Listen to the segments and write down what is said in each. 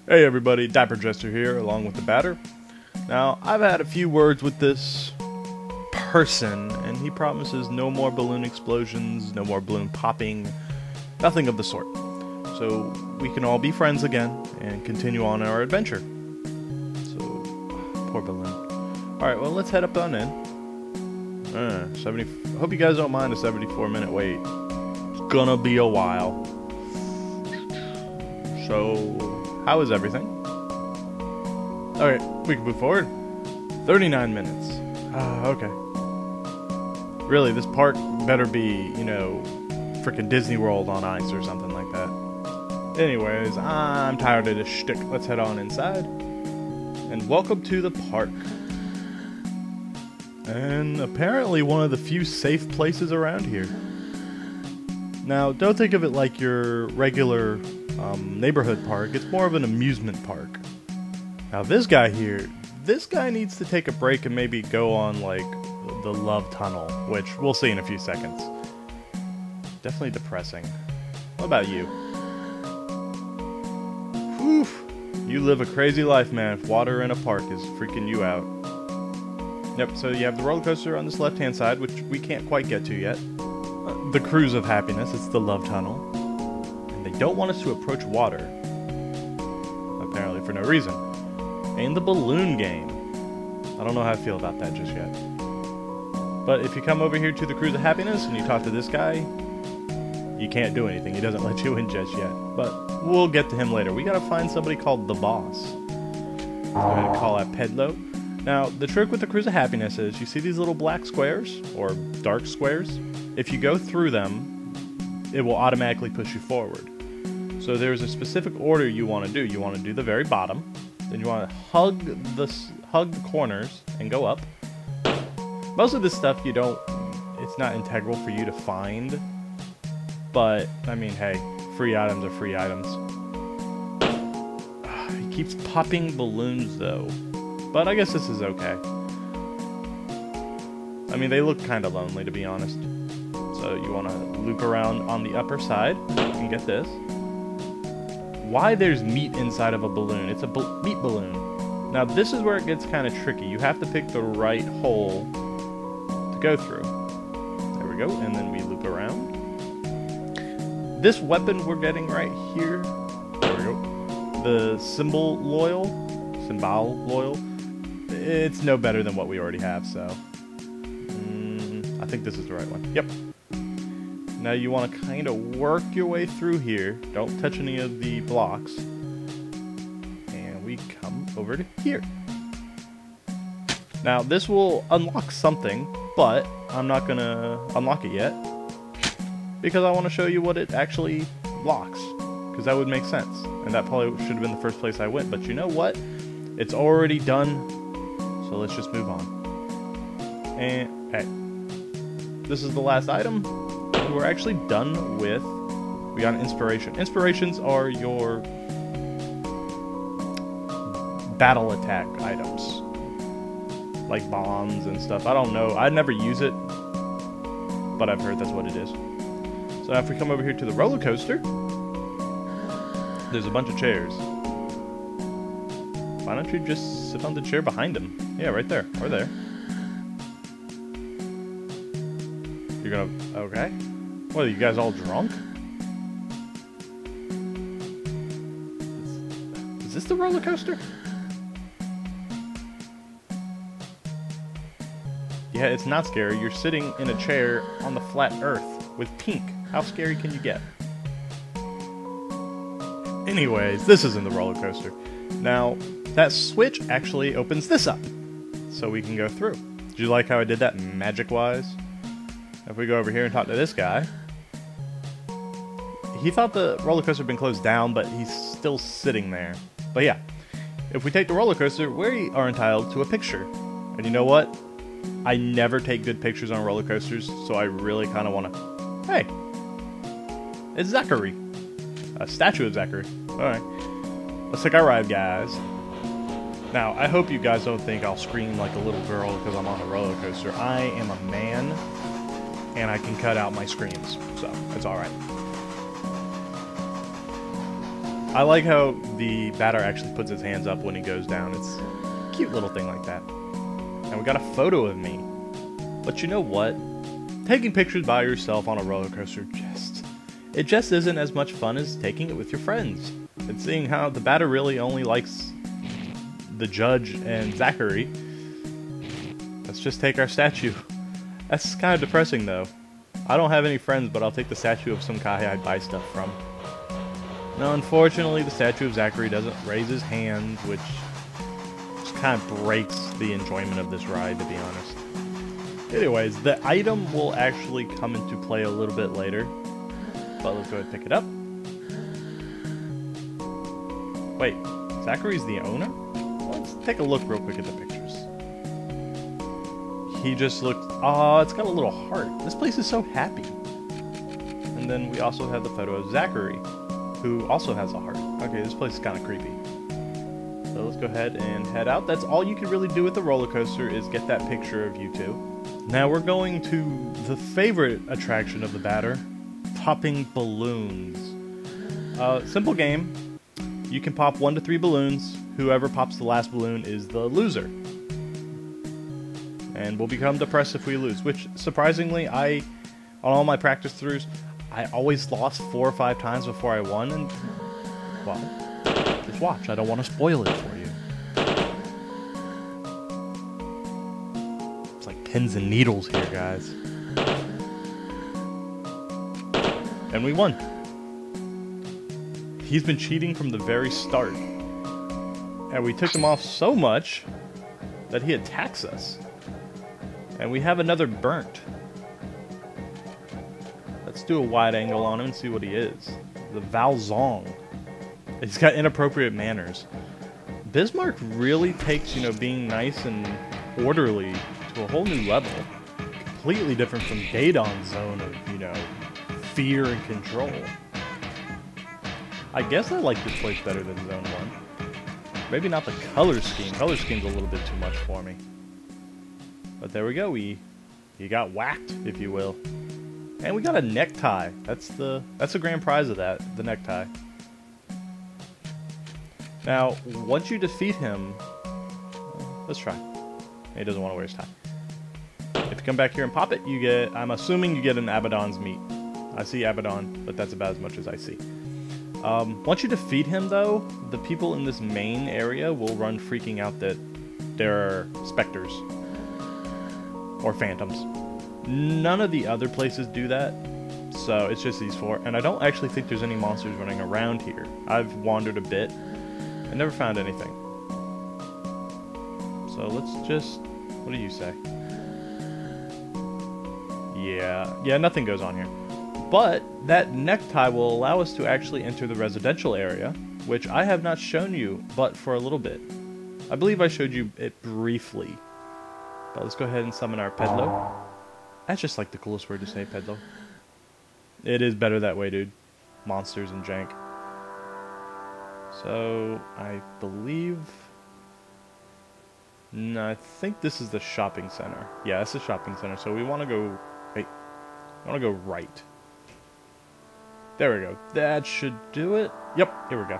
Hey everybody, DapperJester here, along with the batter. Now, I've had a few words with this person, and he promises no more balloon explosions, no more balloon popping, nothing of the sort. So, we can all be friends again, and continue on our adventure. So, poor balloon. Alright, well, let's head up on in. 70. Hope you guys don't mind a 74-minute wait. It's gonna be a while. So, how is everything? Alright, we can move forward. 39 minutes. Okay. Really, this park better be, you know, frickin' Disney World on ice or something like that. Anyways, I'm tired of this shtick. Let's head on inside. And welcome to the park. And apparently one of the few safe places around here. Now, don't think of it like your regular neighborhood park. It's more of an amusement park. Now this guy here, this guy needs to take a break and maybe go on like the love tunnel, which we'll see in a few seconds. Definitely depressing. What about you? Whew. You live a crazy life, man. If water in a park is freaking you out. Yep, so you have the roller coaster on this left hand side, which we can't quite get to yet. The Cruise of Happiness, it's the love tunnel. They don't want us to approach water, apparently for no reason. And the balloon game. I don't know how I feel about that just yet. But if you come over here to the Cruise of Happiness and you talk to this guy, you can't do anything. He doesn't let you in just yet. But we'll get to him later. We gotta find somebody called the boss. Go ahead and call out Pedlo. Now, the trick with the Cruise of Happiness is you see these little black squares, or dark squares? If you go through them, it will automatically push you forward. So there's a specific order you want to do. You want to do the very bottom, then you want to hug the corners and go up. Most of this stuff it's not integral for you to find, but I mean, hey, free items are free items. He keeps popping balloons though, but I guess this is okay. I mean, they look kind of lonely, to be honest. So you want to loop around on the upper side and get this. Why there's meat inside of a balloon? It's a meat balloon. Now this is where it gets kind of tricky. You have to pick the right hole to go through. There we go, and then we loop around. This weapon we're getting right here, there we go, the symbol loyal, it's no better than what we already have, so I think this is the right one. Yep. Now you want to kind of work your way through here. Don't touch any of the blocks. And we come over to here. Now this will unlock something, but I'm not going to unlock it yet. Because I want to show you what it actually locks. Because that would make sense. And that probably should have been the first place I went. But you know what? It's already done. So let's just move on. And, hey. This is the last item. We're actually done with, we got an inspiration. Inspirations are your battle attack items. Like bombs and stuff. I don't know. I never use it. But I've heard that's what it is. So now if we come over here to the roller coaster, there's a bunch of chairs. Why don't you just sit on the chair behind him? Yeah, right there. Or there. You're gonna, okay. What, are you guys all drunk? Is this the roller coaster? Yeah, it's not scary. You're sitting in a chair on the flat earth with pink. How scary can you get? Anyways, this isn't the roller coaster. Now, that switch actually opens this up. So we can go through. Did you like how I did that magic-wise? If we go over here and talk to this guy, he thought the roller coaster had been closed down, but he's still sitting there. But yeah, if we take the roller coaster, we are entitled to a picture. And you know what? I never take good pictures on roller coasters, so I really kind of want to... Hey, it's Zachary. A statue of Zachary. Alright, let's take our ride, guys. Now, I hope you guys don't think I'll scream like a little girl because I'm on a roller coaster. I am a man, and I can cut out my screams, so it's alright. I like how the batter actually puts his hands up when he goes down. It's a cute little thing like that. And we got a photo of me. But you know what? Taking pictures by yourself on a roller coaster it just isn't as much fun as taking it with your friends. And seeing how the batter really only likes the judge and Zachary. Let's just take our statue. That's kind of depressing though. I don't have any friends, but I'll take the statue of some guy I'd buy stuff from. Now, unfortunately, the statue of Zachary doesn't raise his hand, which just kind of breaks the enjoyment of this ride, to be honest. Anyways, the item will actually come into play a little bit later, but let's go ahead and pick it up. Wait, Zachary's the owner? Let's take a look real quick at the pictures. He just looked... oh, it's got a little heart. This place is so happy. And then we also have the photo of Zachary, who also has a heart. Okay, this place is kind of creepy. So let's go ahead and head out. That's all you can really do with the roller coaster is get that picture of you two. Now we're going to the favorite attraction of the batter, popping balloons. Simple game. You can pop 1 to 3 balloons. Whoever pops the last balloon is the loser. And we'll become depressed if we lose, which surprisingly, on all my practice throughs, I always lost 4 or 5 times before I won, and, well, just watch, I don't want to spoil it for you. It's like pins and needles here, guys. And we won. He's been cheating from the very start. And we took him off so much that he attacks us. And we have another burnt. Let's do a wide angle on him and see what he is. The Valzong. He's got inappropriate manners. Bismarck really takes, being nice and orderly to a whole new level. Completely different from Gaydon's zone of, fear and control. I guess I like this place better than Zone 1. Maybe not the color scheme. Color scheme's a little bit too much for me. But there we go, he got whacked, if you will. And we got a necktie. That's the grand prize of that, the necktie. Now, once you defeat him, let's try. He doesn't want to wear his tie. If you come back here and pop it, you get, I'm assuming you get an Abaddon's meat. I see Abaddon, but that's about as much as I see. Once you defeat him, though, the people in this main area will run freaking out that there are specters. Or phantoms. None of the other places do that, so it's just these 4. And I don't actually think there's any monsters running around here. I've wandered a bit and never found anything. So let's just... what do you say? Yeah, nothing goes on here. But that necktie will allow us to actually enter the residential area, which I have not shown you, but for a little bit. I believe I showed you it briefly. But let's go ahead and summon our Pedlo. That's just like the coolest word to say, Pedlo. It is better that way, dude. Monsters and jank. So, I believe... no, I think this is the shopping center. Yeah, it's the shopping center, so we want to go... wait. I want to go right. There we go. That should do it. Yep, here we go.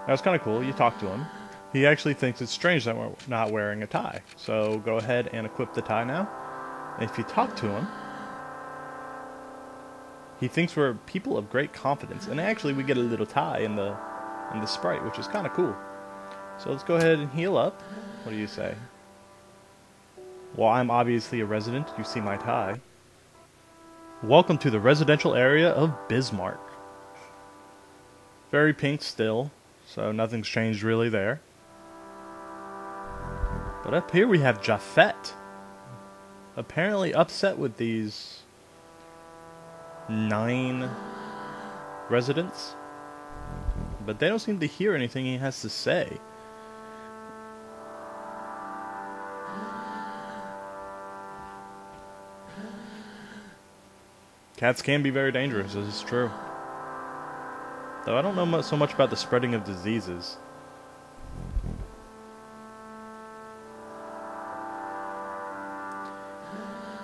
That was kind of cool. You talk to him. He actually thinks it's strange that we're not wearing a tie. So go ahead and equip the tie now. And if you talk to him, he thinks we're people of great confidence. And actually we get a little tie in the sprite, which is kind of cool. So let's go ahead and heal up. What do you say? Well, I'm obviously a resident. You see my tie. Welcome to the residential area of Bismarck. Very pink still, so nothing's changed really there. But up here we have Japhet. Apparently upset with these 9 residents. But they don't seem to hear anything he has to say. Cats can be very dangerous, this is true. Though I don't know so much about the spreading of diseases.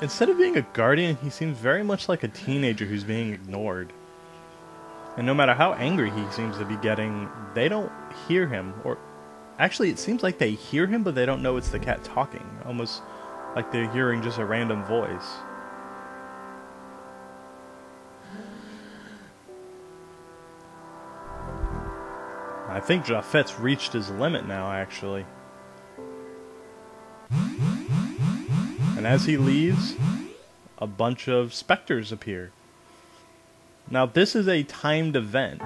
Instead of being a guardian, he seems very much like a teenager who's being ignored. And no matter how angry he seems to be getting, they don't hear him. Or actually, it seems like they hear him, but they don't know it's the cat talking. Almost like they're hearing just a random voice. I think Japhet's reached his limit now, actually. And as he leaves, a bunch of specters appear. Now, this is a timed event.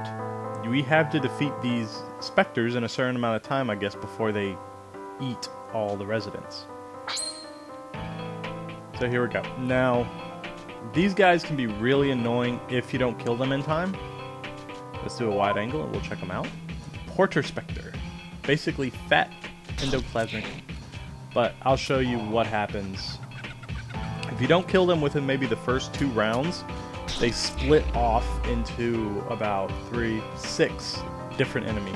We have to defeat these specters in a certain amount of time, I guess, before they eat all the residents. So here we go. Now, these guys can be really annoying if you don't kill them in time. Let's do a wide angle and we'll check them out. Porter Spectre. Basically fat endoplasmic. But I'll show you what happens. If you don't kill them within maybe the first 2 rounds, they split off into about 6 different enemies.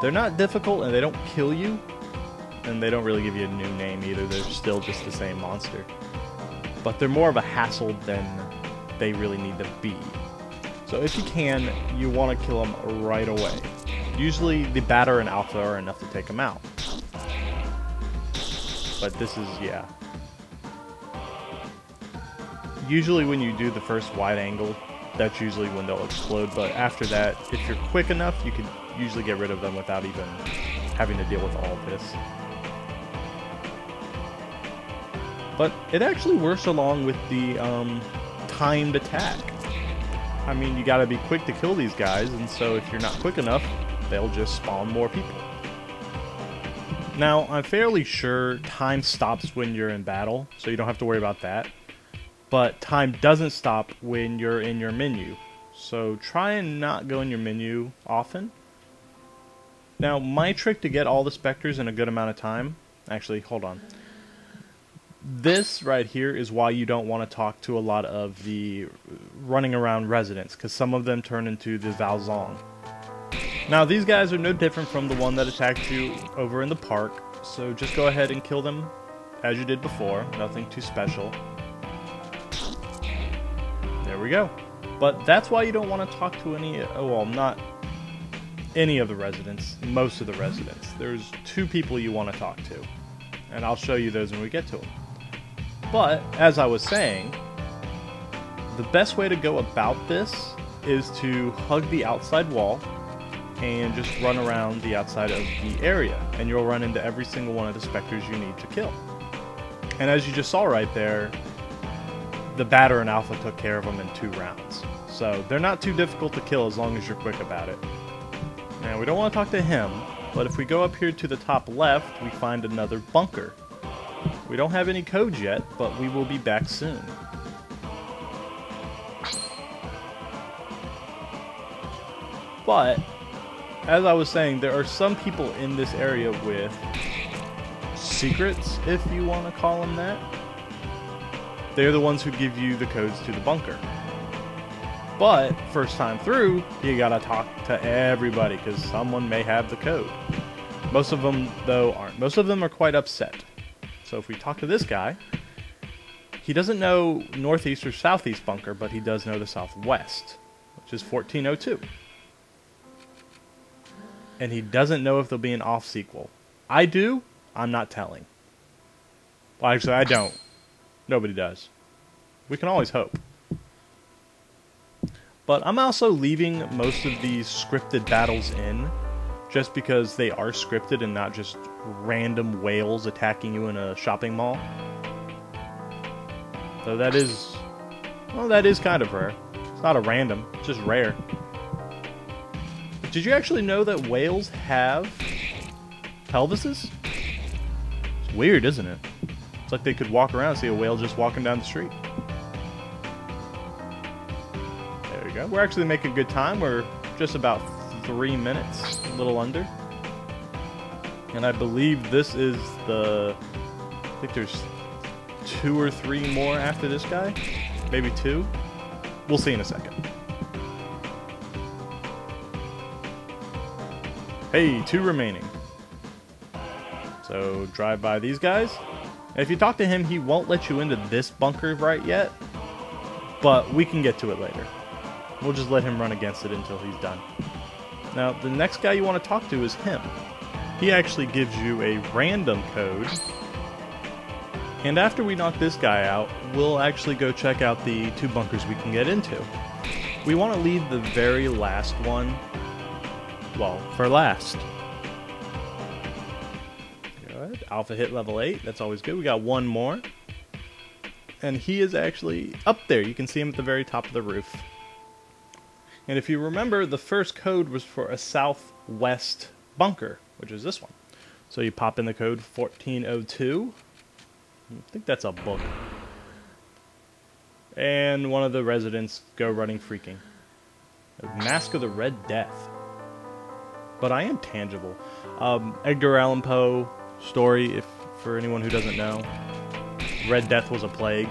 They're not difficult and they don't kill you. And they don't really give you a new name either. They're still just the same monster. But they're more of a hassle than they really need to be. So if you can, you want to kill them right away. Usually the Batter and Alpha are enough to take them out. But this is, yeah. Usually when you do the first wide angle, that's usually when they'll explode. But after that, if you're quick enough, you can usually get rid of them without even having to deal with all of this. But it actually works along with the timed attack. I mean, you gotta be quick to kill these guys, and so if you're not quick enough, they'll just spawn more people. Now, I'm fairly sure time stops when you're in battle, so you don't have to worry about that. But time doesn't stop when you're in your menu. So try and not go in your menu often. Now, my trick to get all the specters in a good amount of time... Actually, hold on. This right here is why you don't want to talk to a lot of the running around residents, because some of them turn into the Valzong. Now, these guys are no different from the one that attacked you over in the park, so just go ahead and kill them as you did before. Nothing too special. There we go. But that's why you don't want to talk to any, well, not any of the residents, most of the residents. There's 2 people you want to talk to, and I'll show you those when we get to them. But, as I was saying, the best way to go about this is to hug the outside wall and just run around the outside of the area, and you'll run into every single one of the specters you need to kill. And as you just saw right there, the Batter and Alpha took care of them in 2 rounds. So they're not too difficult to kill as long as you're quick about it. Now, we don't want to talk to him, but if we go up here to the top left, we find another bunker. We don't have any codes yet, but we will be back soon. But, as I was saying, there are some people in this area with secrets, if you want to call them that. They're the ones who give you the codes to the bunker. But, first time through, you gotta talk to everybody, because someone may have the code. Most of them, though, aren't. Most of them are quite upset. So if we talk to this guy, he doesn't know northeast or southeast bunker, but he does know the southwest, which is 1402. And he doesn't know if there'll be an off sequel. I do. I'm not telling. Well, actually, I don't. Nobody does. We can always hope. But I'm also leaving most of these scripted battles in, just because they are scripted and not just random whales attacking you in a shopping mall. So that is... well, that is kind of rare. It's not a random, it's just rare. Did you actually know that whales have pelvises? It's weird, isn't it? It's like they could walk around and see a whale just walking down the street. There we go. We're actually making good time. We're just about 3 minutes, a little under. And I believe this is the... I think there's 2 or 3 more after this guy. Maybe 2. We'll see in a second. Hey, 2 remaining. So, drive by these guys. And if you talk to him, he won't let you into this bunker right yet. But we can get to it later. We'll just let him run against it until he's done. Now, the next guy you want to talk to is him. He actually gives you a random code. And after we knock this guy out, we'll actually go check out the 2 bunkers we can get into. We want to leave the very last one, well, for last. Good. Alpha hit level 8, that's always good. We got one more. And he is actually up there. You can see him at the very top of the roof. And if you remember, the first code was for a southwest bunker, which is this one. So you pop in the code 1402. I think that's a book. And one of the residents go running freaking. Mask of the Red Death. But I am tangible. Edgar Allan Poe story, if for anyone who doesn't know. Red Death was a plague.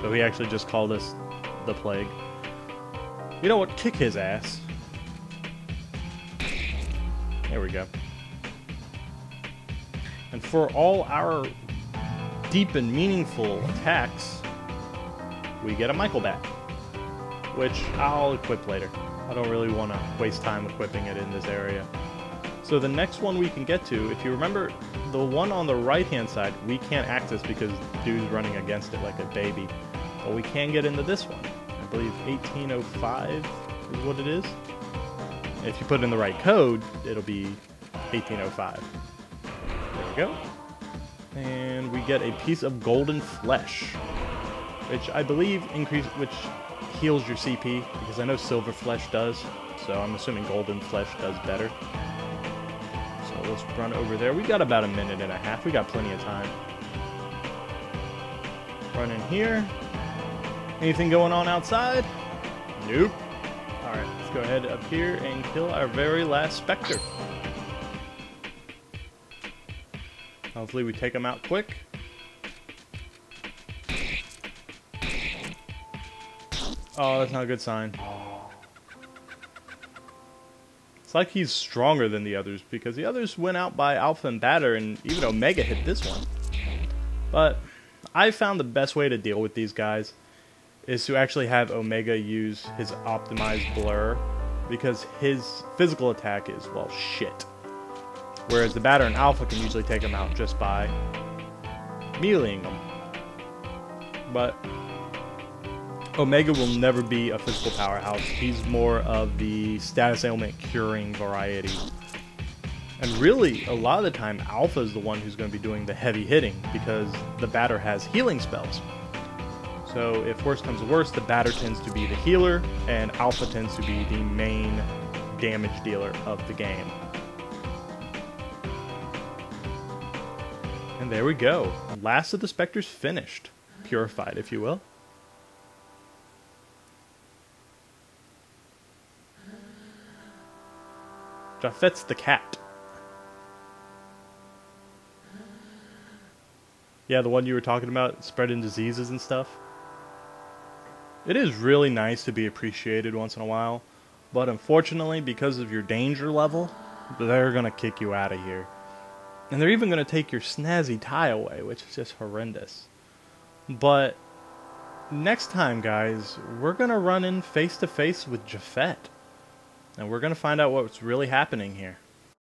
So he actually just called us the plague. You know what? Kick his ass. There we go. And for all our deep and meaningful attacks, we get a Michael bat, which I'll equip later. I don't really want to waste time equipping it in this area. So the next one we can get to, if you remember, the one on the right-hand side, we can't access because dude's running against it like a baby. But we can get into this one. I believe 1805 is what it is. If you put in the right code, it'll be 1805. There we go. And we get a piece of golden flesh, which I believe which heals your CP, because I know silver flesh does, so I'm assuming golden flesh does better. So let's run over there. We got about a minute and a half. We got plenty of time. Run in here. Anything going on outside? Nope. Alright, let's go ahead up here and kill our very last Spectre. Hopefully we take him out quick. Oh, that's not a good sign. It's like he's stronger than the others, because the others went out by Alpha and Beta, and even Omega hit this one. But I found the best way to deal with these guys is to actually have Omega use his optimized blur, because his physical attack is, well, shit. Whereas the Beta and Alpha can usually take him out just by meleeing them. But Omega will never be a physical powerhouse. He's more of the status ailment curing variety. And really, a lot of the time, Alpha is the one who's going to be doing the heavy hitting, because the Batter has healing spells. So if worse comes to worse, the Batter tends to be the healer, and Alpha tends to be the main damage dealer of the game. And there we go. Last of the Spectres finished. Purified, if you will. Japheth's the cat. Yeah, the one you were talking about, spreading diseases and stuff. It is really nice to be appreciated once in a while, but unfortunately, because of your danger level, they're going to kick you out of here. And they're even going to take your snazzy tie away, which is just horrendous. But next time, guys, we're going to run in face to face with Japhet. And we're going to find out what's really happening here.